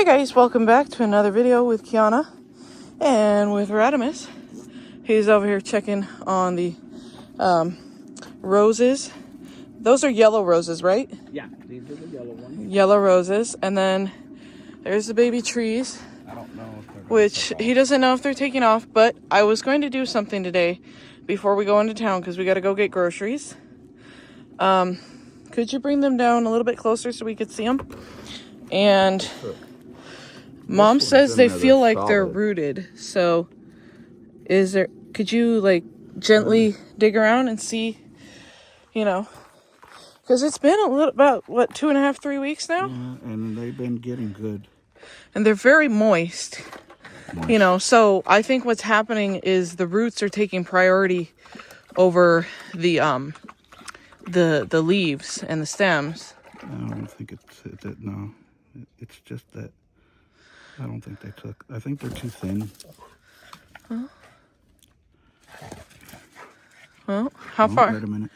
Hey guys, welcome back to another video with Kiana and with Radimus. He's over here checking on the roses. Those are yellow roses, right? Yeah, these are the yellow ones. Yellow roses. And then there's the baby trees, I don't know if they're going to which take he off. doesn't know if they're taking off, but I was going to do something today before we go into town because we got to go get groceries. Could you bring them down a little bit closer so we could see them? And Mom says they feel like they're rooted. So could you like gently dig around and see, because it's been about 2.5, 3 weeks now. Yeah, and they've been getting good. And they're very moist. So I think what's happening is the roots are taking priority over the leaves and the stems. I don't think no. It's just that I don't think they took. I think they're too thin. Well, how far? Wait a minute.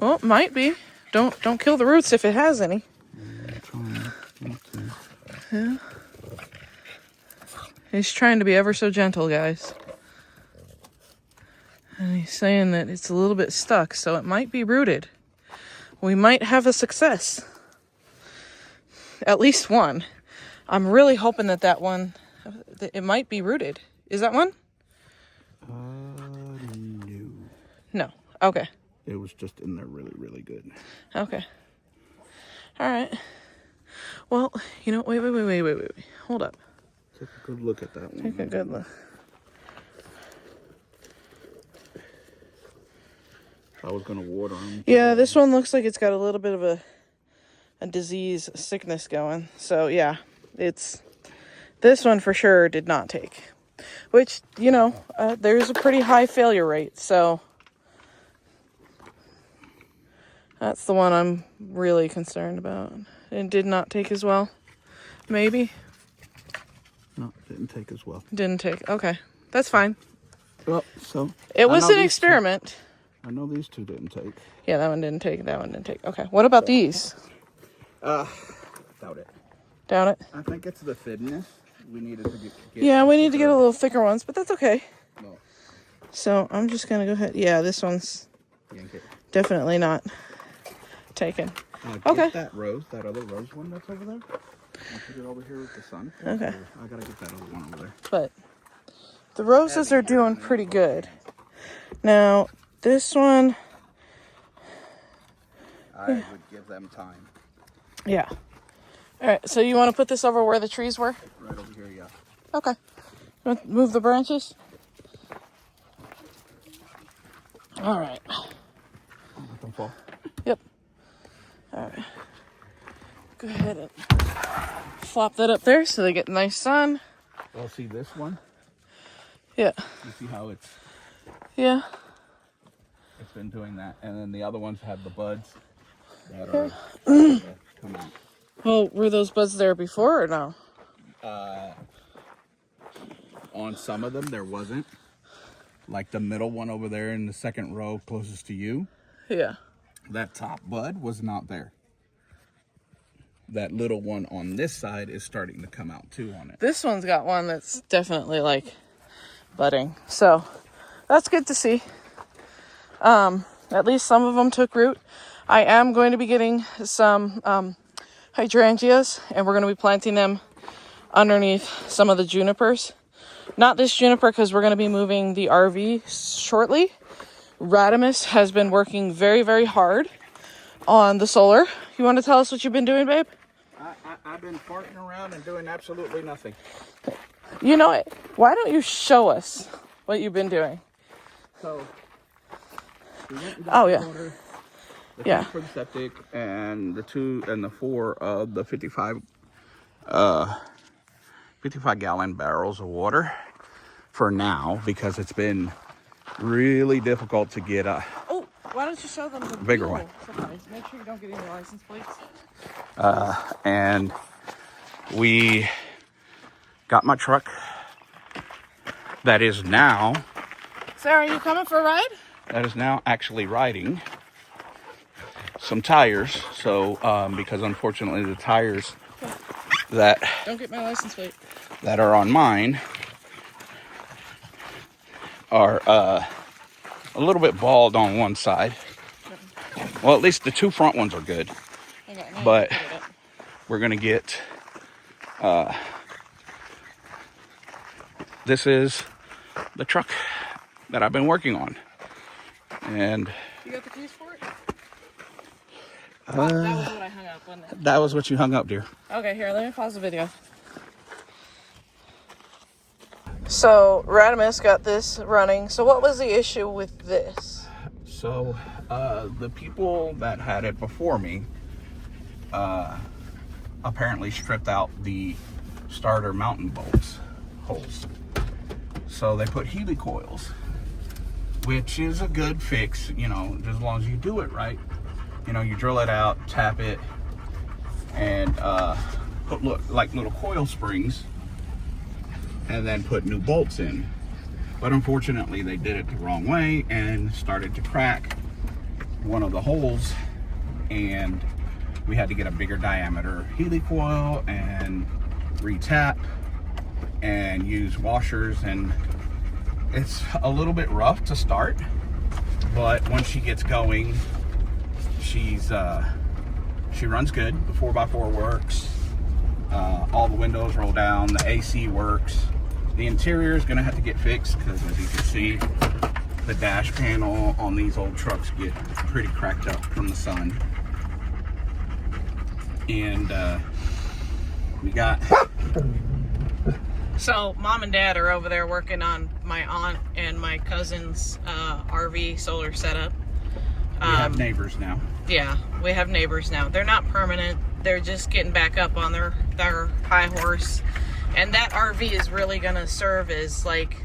Well, it might be. Don't kill the roots if it has any. I'm trying. Okay. Yeah. He's trying to be ever so gentle, guys. And he's saying that it's a little bit stuck, so it might be rooted. We might have a success. At least one. I'm really hoping that one, it might be rooted. Is that one? No. No. Okay. It was just in there really, really good. Okay. All right. Well, wait. Hold up. Take a good look at that one. Take a good look. I was going to water them. Yeah, this one looks like it's got a little bit of a disease, sickness going. So, yeah, this one for sure did not take. Which, there's a pretty high failure rate. So, that's the one I'm really concerned about. It did not take as well. Maybe. No, didn't take as well. Didn't take. Okay. That's fine. Well, so It was an experiment. I know these two didn't take. Yeah, that one didn't take. That one didn't take. Okay. What about these? Doubt it. Doubt it? I think it's the thinness. We needed to get yeah, we need to get a little thicker ones, but that's okay. No. So I'm just going to go ahead. Yeah, this one's definitely not taken. Okay. That other rose one that's over there. I'll put it over here with the sun. Okay. I got to get that other one over there. But the roses are doing pretty good. Now, this one. I would give them time. Yeah. All right, so you want to put this over where the trees were? Right over here, yeah. Okay. You want to move the branches? All right. Let them fall. Yep. All right. Go ahead and flop that up there so they get nice sun. Well, see this one? Yeah. You see how it's been doing that. And then the other ones have the buds that are come out. Well, were those buds there before or no? On some of them, there wasn't. Like the middle one over there in the second row closest to you. Yeah. That top bud was not there. That little one on this side is starting to come out too on it. This one's got one that's definitely like budding. So that's good to see. At least some of them took root. I am going to be getting some hydrangeas, and we're going to be planting them underneath some of the junipers. Not this juniper because we're going to be moving the RV shortly. Radimus has been working very, very hard on the solar. You want to tell us what you've been doing, babe? I've been farting around and doing absolutely nothing. You know it. Why don't you show us what you've been doing? So, we went and got yeah. water, the Yeah. for the septic, and the 2 and the 4 of the 55 gallon barrels of water for now, because it's been really difficult to get a why don't you show them the bigger one? Make sure you don't get any license plates. And we got my truck that is now Sarah, are you coming for a ride? That is now actually riding some tires. So, because unfortunately the tires that Don't get my license plate. that are on mine are a little bit bald on one side. Well, at least the two front ones are good. Okay, now But you can put it up. we're gonna get this is the truck that I've been working on, and You got the keys for it? That was what I hung up, wasn't it? that was what you hung up, dear. Okay, here, let me pause the video. So, Radimus got this running. So, what was the issue with this? So the people that had it before me apparently stripped out the starter mounting bolts holes. So they put Healy coils, which is a good fix, you know, as long as you do it right. You know, you drill it out, tap it, and put like little coil springs, and then put new bolts in. But unfortunately, they did it the wrong way and started to crack one of the holes, and we had to get a bigger diameter Healy coil and re-tap and use washers, and it's a little bit rough to start, but once she gets going, she runs good. The 4x4 works, all the windows roll down, the AC works. The interior is going to have to get fixed because, as you can see, the dash panel on these old trucks get pretty cracked up from the sun. And we got... So, Mom and Dad are over there working on my aunt and my cousin's RV solar setup. We have neighbors now. Yeah, we have neighbors now. They're not permanent. They're just getting back up on their high horse. And that RV is really going to serve as like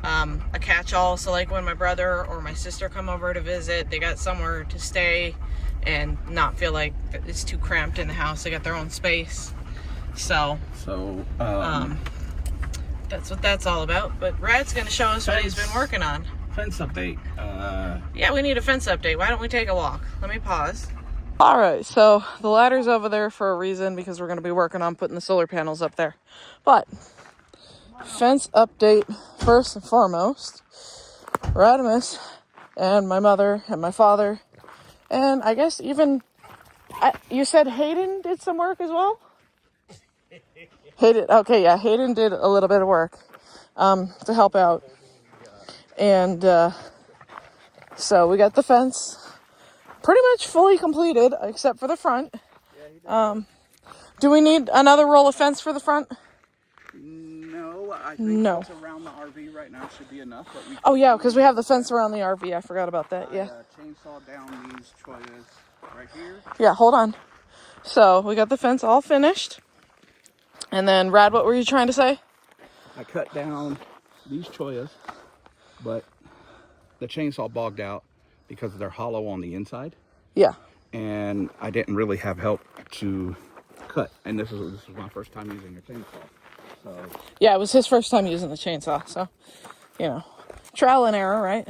a catch-all. So like when my brother or my sister come over to visit, they got somewhere to stay and not feel like it's too cramped in the house. They got their own space. So that's what that's all about. But Rad's going to show us what he's been working on. Fence update. Yeah, we need a fence update. Why don't we take a walk? Let me pause. All right, so the ladder's over there for a reason, because we're going to be working on putting the solar panels up there. But fence update first and foremost. Radimus and my mother and my father, and I guess even you said Hayden did some work as well. Hayden, okay, yeah, Hayden did a little bit of work to help out, and so we got the fence pretty much fully completed, except for the front. Do we need another roll of fence for the front? No, I think No. what's around the RV right now should be enough. But we Oh yeah, because we have the fence around the RV. I forgot about that. Yeah. chainsaw down these choyas right here. Yeah, hold on. So we got the fence all finished. And then, Rad, what were you trying to say? I cut down these choyas, but the chainsaw bogged out because they're hollow on the inside. Yeah. And I didn't really have help to cut. And this is my first time using a chainsaw. So Yeah, it was his first time using the chainsaw. So, you know, trial and error, right?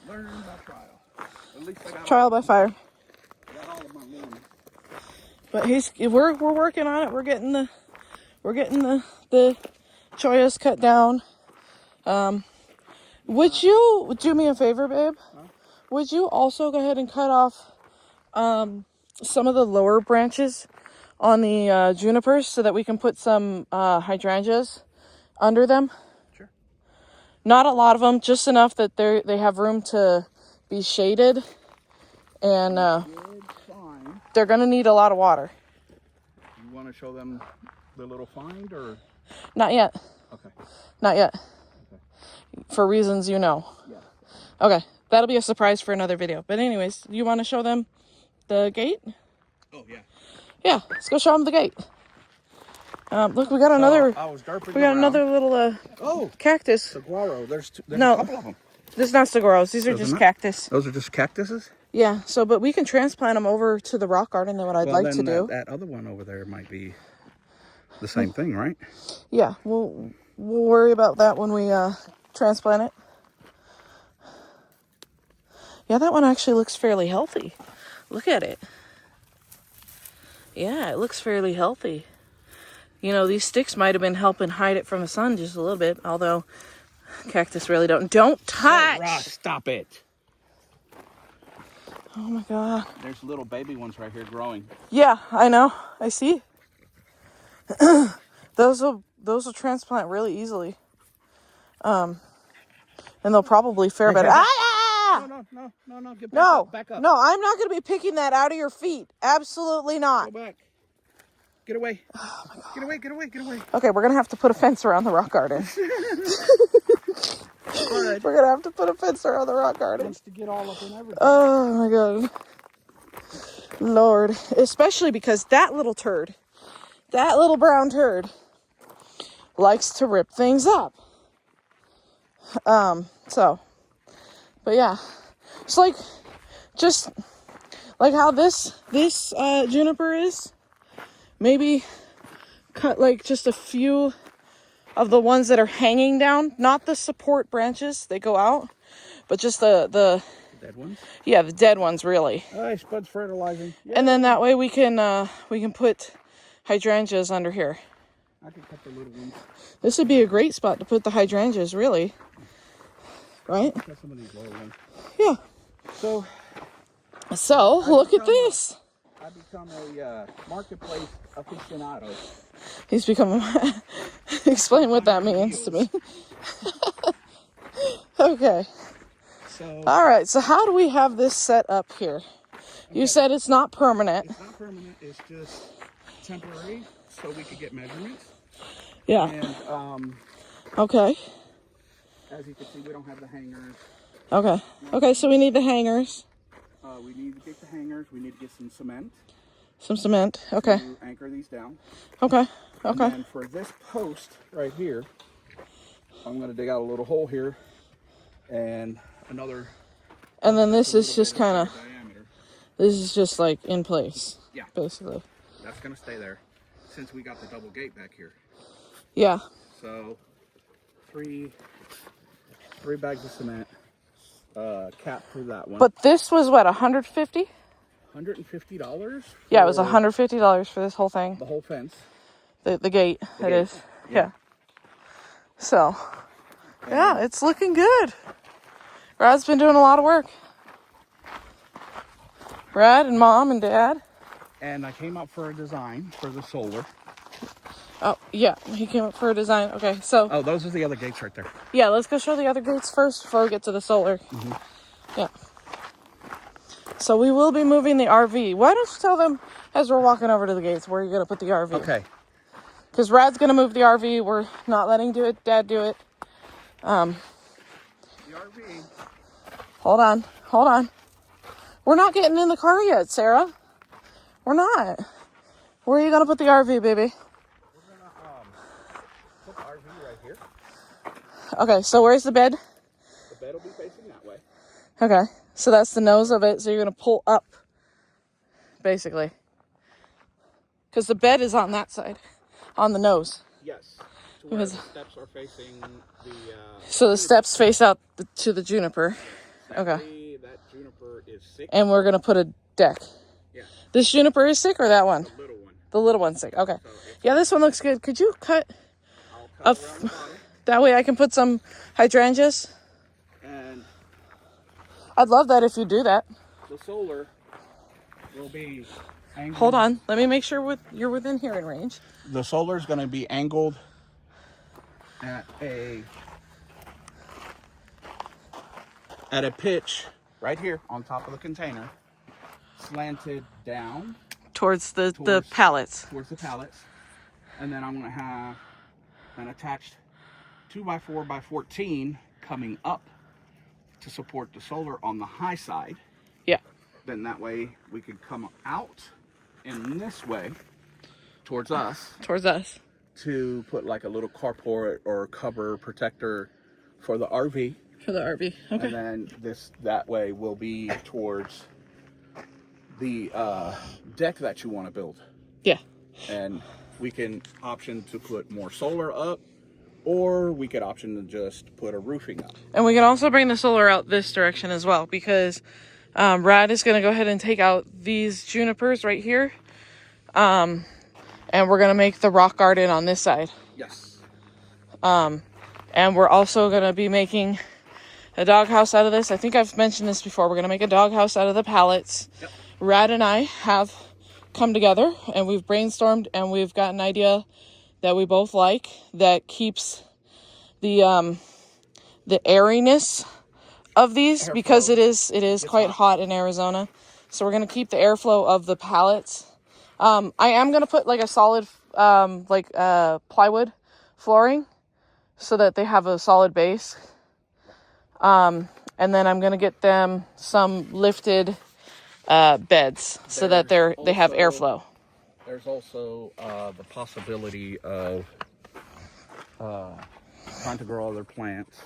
learn by trial. At least I got Trial by fire. got all of my limbs. But we're working on it. We're getting the choyas cut down. Would you do me a favor, babe? Huh? Would you also go ahead and cut off some of the lower branches on the junipers so that we can put some hydrangeas under them? Sure. Not a lot of them, just enough that they have room to be shaded, and they're gonna need a lot of water. You want to show them the little find, or? Not yet. Okay. Not yet. Okay. For reasons you know. Yeah. Okay. That'll be a surprise for another video. But anyways, you want to show them the gate? Oh yeah. Yeah, let's go show them the gate. Look, we got another. I was derping We got around. another little cactus. Saguaro. There's No. a couple of them. This is not saguaros. These are Those are just not? cactus. Those are just cactuses? Yeah. So, but we can transplant them over to the rock garden. Then what I'd like to do. That other one over there might be the same thing, right? Yeah, we'll worry about that when we transplant it. Yeah, that one actually looks fairly healthy. Look at it. Yeah, it looks fairly healthy. you know, these sticks might have been helping hide it from the sun just a little bit, although cactus really don't touch. Oh, Ross, stop it. Oh my god. There's little baby ones right here growing. Yeah, I know. I see. Those will transplant really easily. And they'll probably fare better. No. Get back No, up. Back up. no, I'm not going to be picking that out of your feet. Absolutely not. Go back. Get away. Oh my God. Get away. Okay, we're going to have to put a fence around the rock garden. Right. We're going to have to put a fence around the rock garden. Wants to get all up in everything. Oh my God. Lord. Especially because that little brown turd, likes to rip things up. But yeah. It's like, just like how this juniper is. Maybe cut like just a few of the ones that are hanging down, not the support branches, they go out, but just the dead ones? Yeah, the dead ones really. Hey, Spud's fertilizing. Yeah. And then that way we can put hydrangeas under here. I can cut the little ones. This would be a great spot to put the hydrangeas, really. Right? Cut some of these lower ones. Yeah. So look at this. I become a marketplace aficionado. He's become explain what that means to me. Okay. So all right, so how do we have this set up here? Okay. You said it's not permanent. It's not permanent, it's just temporary, so we could get measurements. Yeah. And okay. As you can see, we don't have the hangers. Okay. Okay, so we need the hangers. We need to get the hangers. We need to get some cement. Some cement. Okay. To anchor these down. Okay. Okay. And then for this post right here, I'm going to dig out a little hole here and another. And then this is just kind of diameter. This is just like in place. Yeah. Basically. That's going to stay there since we got the double gate back here. Yeah. So three bags of cement. Cap for that one. But this was what, $150? $150? Yeah, it was $150 for this whole thing. The whole fence. The gate, it is. Yeah. So, yeah, it's looking good. Brad's been doing a lot of work. Brad and Mom and Dad. And I came up for a design for the solar. Oh, yeah, he came up for a design. Okay, so. Oh, those are the other gates right there. Yeah, let's go show the other gates first before we get to the solar. Mm-hmm. Yeah. So we will be moving the RV. Why don't you tell them as we're walking over to the gates where you're going to put the RV? Okay. Because Rad's going to move the RV. We're not letting Dad do it. The RV. Hold on. We're not getting in the car yet, Sarah. We're not. Where are you going to put the RV, baby? Put the RV right here. Okay, so where's the bed? The bed will be facing that way. Okay, so that's the nose of it. So you're going to pull up, basically. Because the bed is on that side, on the nose. Yes. To where the steps are facing the... so the steps face out to the juniper. Okay. That juniper is sick. And we're going to put a deck. Yeah. This juniper is sick or that one? The little one. The little one's sick. Okay. So yeah, this one looks good. Could you cut... I'll cut around the bottom. That way I can put some hydrangeas. And I'd love that if you do that. The solar will be angled. Hold on. Let me make sure you're within hearing range. The solar is going to be angled at a pitch right here on top of the container, slanted down towards the pallets. Towards the pallets. And then I'm going to have an attached 2x4x14 coming up to support the solar on the high side. Yeah. Then that way we could come out in this way towards us. To put like a little carport or cover protector for the RV. For the RV. Okay. And then that way will be towards the deck that you want to build. Yeah. And we can option to put more solar up, or we could option to just put a roofing up. And we can also bring the solar out this direction as well, because Rad is going to go ahead and take out these junipers right here. And and we're going to make the rock garden on this side. Yes. And we're also going to be making a doghouse out of this. I think I've mentioned this before. We're going to make a doghouse out of the pallets. Yep. Rad and I have come together and we've brainstormed and we've got an idea that we both like that keeps the airiness of these, because it is quite hot in Arizona. So we're going to keep the airflow of the pallets. I am going to put like a solid plywood flooring so that they have a solid base. And then I'm going to get them some lifted beds so that they have airflow. There's also the possibility of trying to grow other plants.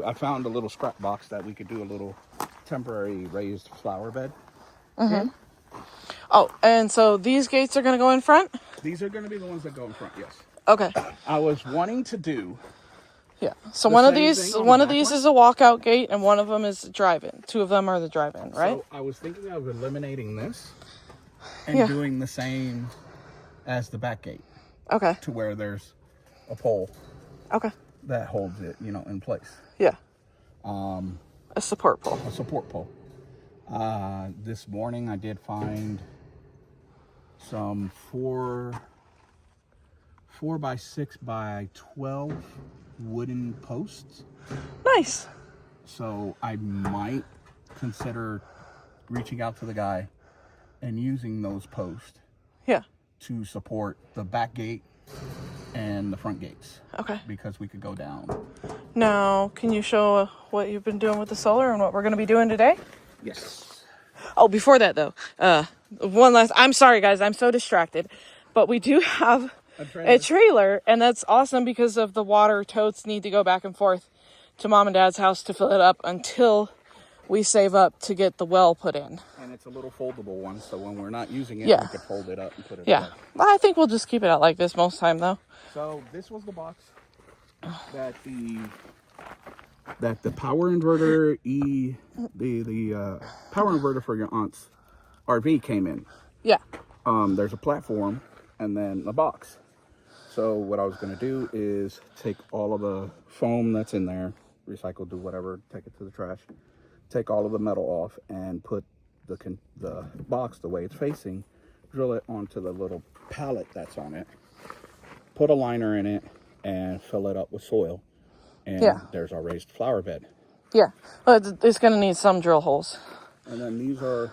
I found a little scrap box that we could do a little temporary raised flower bed. Mm-hmm. Oh, and so these gates are going to go in front? These are going to be the ones that go in front, yes. Okay. I was wanting to do... Yeah. So one of these is a walkout gate and one of them is drive-in. Two of them are the drive-in, right? So I was thinking of eliminating this and doing the same as the back gate. Okay. To where there's a pole. Okay. That holds it, in place. Yeah. A support pole. A support pole. This morning I did find some 4 by 6 by 12 wooden posts. Nice. So I might consider reaching out to the guy and using those posts. Yeah. To support the back gate and the front gates. Okay. Because we could go down. Now, can you show what you've been doing with the solar and what we're going to be doing today? Yes. Oh, before that though, I'm sorry guys, I'm so distracted, but we do have a trailer, and that's awesome because of the water totes need to go back and forth to mom and dad's house to fill it up until we save up to get the well put in. And it's a little foldable one, so when we're not using it, we could fold it up and put it Yeah. Well, I think we'll just keep it out like this most time though. So this was the box that the power inverter the power inverter for your aunt's RV came in. Yeah. There's a platform and then a box. So what I was going to do is take all of the foam that's in there, recycle, do whatever, take it to the trash, take all of the metal off and put the box the way it's facing, drill it onto the little pallet that's on it, put a liner in it and fill it up with soil. And there's our raised flower bed. Yeah, it's going to need some drill holes. And then these are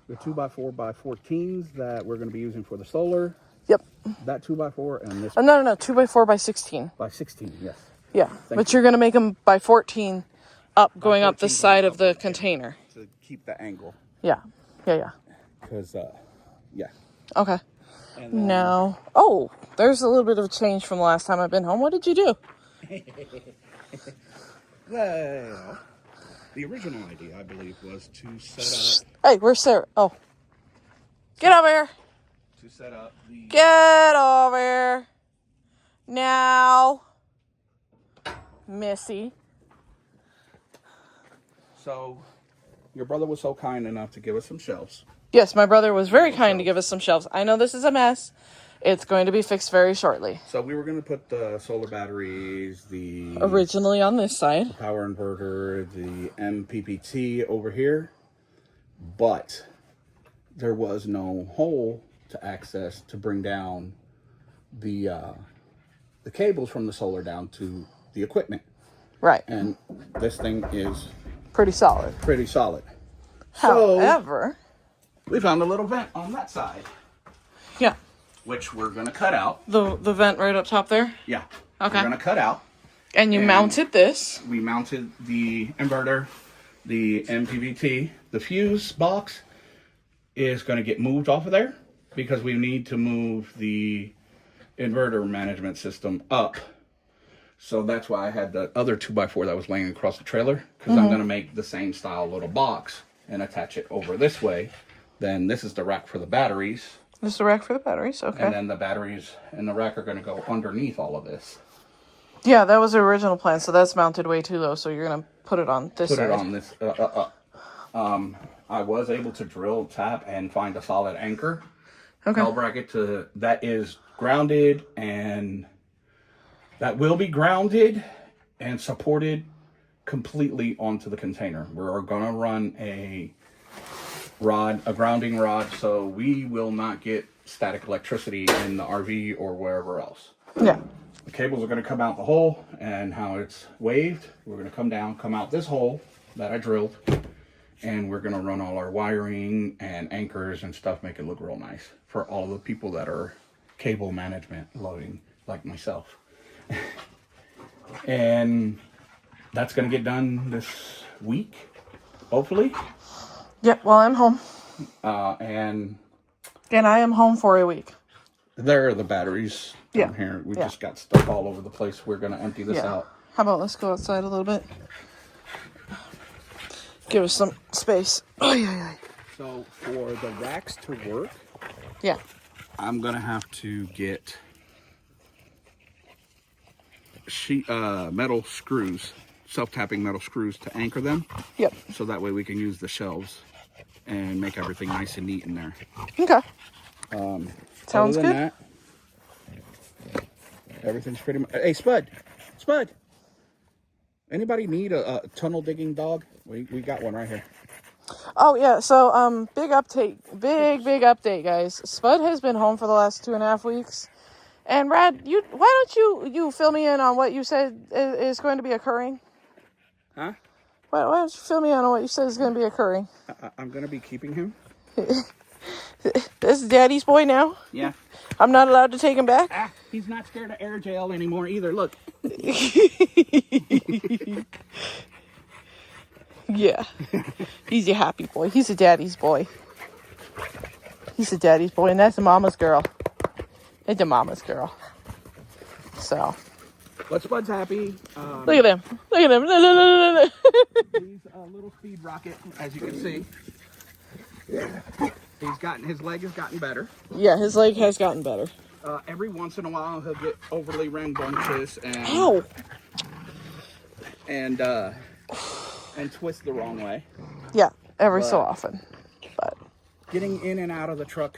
the 2x4 by 14s that we're going to be using for the solar. Yep. That 2x4 and this. No, 2x4 by 16. By 16, yes. Yeah, but you're going to make them by 14 going up the side of the container. To keep the angle. Yeah. Because, Okay. And now, there's a little bit of a change from the last time I've been home. What did you do? Well, the original idea, I believe, was to set up... Hey, where's Sarah? Oh. Get over here. To set up the... Get over here. Now. Missy. So, your brother was so kind enough to give us some shelves. Yes, my brother was very kind to give us some shelves. I know this is a mess. It's going to be fixed very shortly. So we were going to put the solar batteries, originally on this side, the power inverter, the MPPT over here, but there was no hole to access to bring down the cables from the solar down to the equipment. Right. And this thing is pretty solid. So, However, we found a little vent on that side. Yeah. Which we're going to cut out. The vent right up top there? Yeah. Okay. We're going to cut out. And you mounted this. We mounted the inverter, the MPPT. The fuse box is going to get moved off of there because we need to move the inverter management system up. So that's why I had the other 2x4 that was laying across the trailer, because I'm going to make the same style little box and attach it over this way. Then this is the rack for the batteries. This is the rack for the batteries, okay. And then the batteries and the rack are going to go underneath all of this. Yeah, that was the original plan. So that's mounted way too low. So you're gonna put it on this Put side. it on this. I was able to drill, tap, and find a solid anchor. Okay. Hell bracket that is grounded, and that will be grounded and supported completely onto the container. We're gonna run a grounding rod, so we will not get static electricity in the RV or wherever else. Yeah. The cables are gonna come out the hole, and how it's waved, we're gonna come down, come out this hole that I drilled, and we're gonna run all our wiring and anchors and stuff, make it look real nice for all the people that are cable management loading, like myself. And that's gonna get done this week, hopefully. Yep. Well, I'm home. And I am home for a week. there are the batteries down here. We just got stuff all over the place. We're gonna empty this out. How about let's go outside a little bit? Give us some space. Oh, yeah. So for the racks to work, Yeah. I'm gonna have to get metal screws, self-tapping metal screws to anchor them. Yep. So that way we can use the shelves and make everything nice and neat in there. Okay. Other Sounds than good. that, everything's pretty much. Hey, Spud. Anybody need a tunnel digging dog? We got one right here. Oh yeah, so big update, guys. Spud has been home for the last 2.5 weeks, and Brad, why don't you fill me in on what you said is going to be occurring? Huh? Why don't you fill me in on what you said is going to be occurring? I'm gonna be keeping him. This is Daddy's boy now. Yeah. I'm not allowed to take him back. He's not scared of air jail anymore either. Look. Yeah, he's a happy boy. He's a daddy's boy. And that's a mama's girl. It's a mama's girl. So. But Spud's happy. Look at him. He's a little speed rocket, as you can see. His leg has gotten better. Yeah, his leg has gotten better. Every once in a while, he'll get overly rambunctious Ow! and twist the wrong way. Yeah, every so often. But Getting in and out of the truck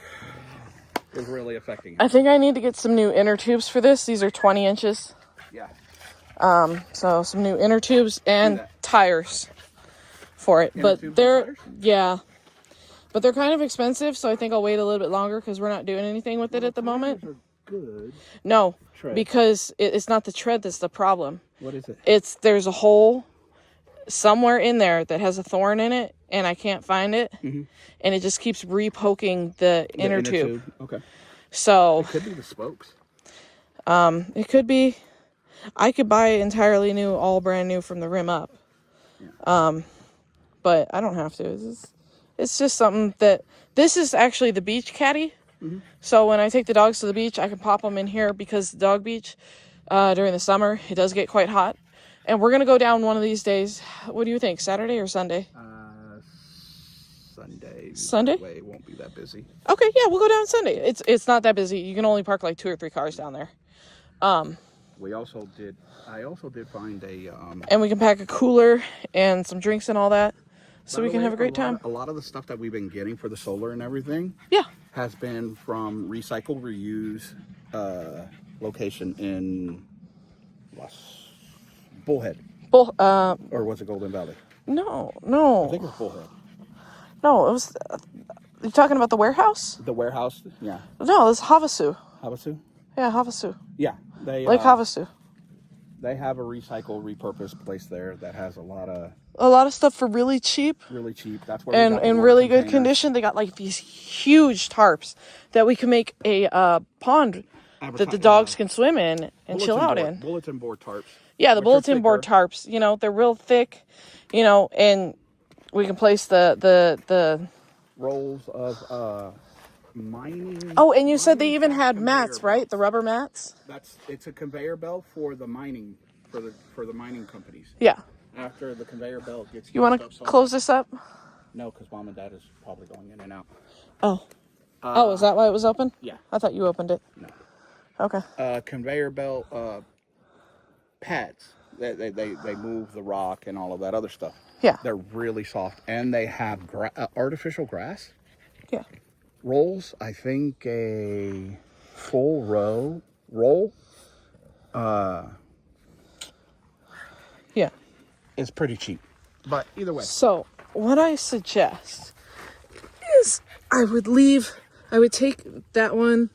is really affecting him. I think I need to get some new inner tubes for this. These are 20 inches. Yeah. So some new inner tubes and tires for it. Inner tubes and tires? But they're kind of expensive, so I think I'll wait a little bit longer because we're not doing anything with it at the moment. Are good. No, Tread. because it's not the tread that's the problem. What is it? There's a hole somewhere in there that has a thorn in it, and I can't find it, and it just keeps re-poking the inner tube. Okay. So It could be the spokes. it could be. I could buy entirely new, all brand new from the rim up. But I don't have to. It's just something that, this is actually the beach caddy. So when I take the dogs to the beach, I can pop them in here because the dog beach, during the summer, it does get quite hot. And we're going to go down one of these days. What do you think, Saturday or Sunday? Sunday. Sunday? Way it won't be that busy. Okay, yeah, we'll go down Sunday. It's not that busy. You can only park like 2 or 3 cars down there. I also did find a And we can pack a cooler and some drinks and all that. So we can have a great time. A lot of the stuff that we've been getting for the solar and everything Yeah. has been from Recycle Reuse location in Bullhead. Or was it Golden Valley? No. I think it was Bullhead. No, it was, you talking about the warehouse? The warehouse? Yeah. No, it's Havasu. Havasu? Yeah, Havasu. Yeah. Lake Havasu. They have a recycle, repurposed place there that has a lot of stuff for really cheap. really cheap. That's where And in really good condition. They got like these huge tarps that we can make a pond that the dogs can swim in and chill out in. Bulletin board tarps. Yeah, the bulletin board tarps. You know, they're real thick. You know, and we can place the rolls of mining. Oh, and you said they even had mats, right? The rubber mats. It's a conveyor belt for the mining for the mining companies. Yeah. After the conveyor belt gets. You want to close this up? No, because Mom and Dad is probably going in and out. Oh. Is that why it was open? Yeah. I thought you opened it. No. Okay. Conveyor belt pads. They move the rock and all of that other stuff. Yeah. They're really soft, and they have artificial grass Yeah. rolls. I think a full roll Yeah. is pretty cheap. But either way. So what I suggest is I would take that one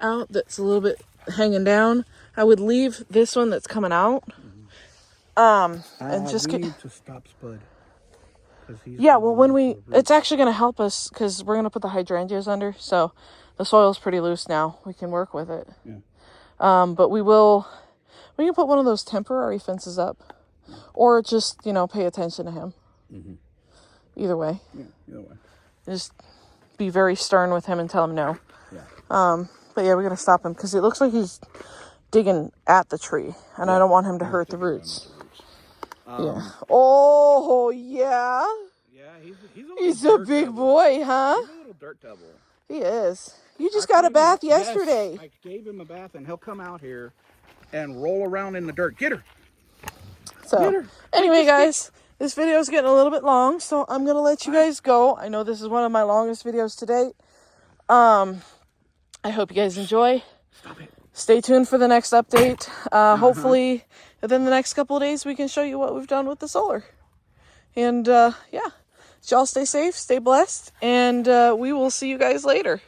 out that's a little bit hanging down. I would leave this one that's coming out. And just we get... need to stop Spud. Yeah, well, it's actually going to help us because we're going to put the hydrangeas under. So the soil's pretty loose now. We can work with it. Yeah. But we can put one of those temporary fences up, or just, pay attention to him. Mm-hmm. Either way. Yeah, either way. Just be very stern with him and tell him no. Yeah. But yeah, we're going to stop him because it looks like he's digging at the tree, and I don't want him to hurt the roots. Yeah. Oh, yeah. Yeah, He's a big boy, huh? He's a little dirt devil. He is. You just got a bath yesterday. Yes, I gave him a bath, and he'll come out here and roll around in the dirt. Get her. So, anyway, guys, this video is getting a little bit long, so I'm going to let you guys go. I know this is one of my longest videos to date. I hope you guys enjoy. Stop it. Stay tuned for the next update. Hopefully, within the next couple of days, we can show you what we've done with the solar. And, yeah, y'all stay safe, stay blessed, and we will see you guys later.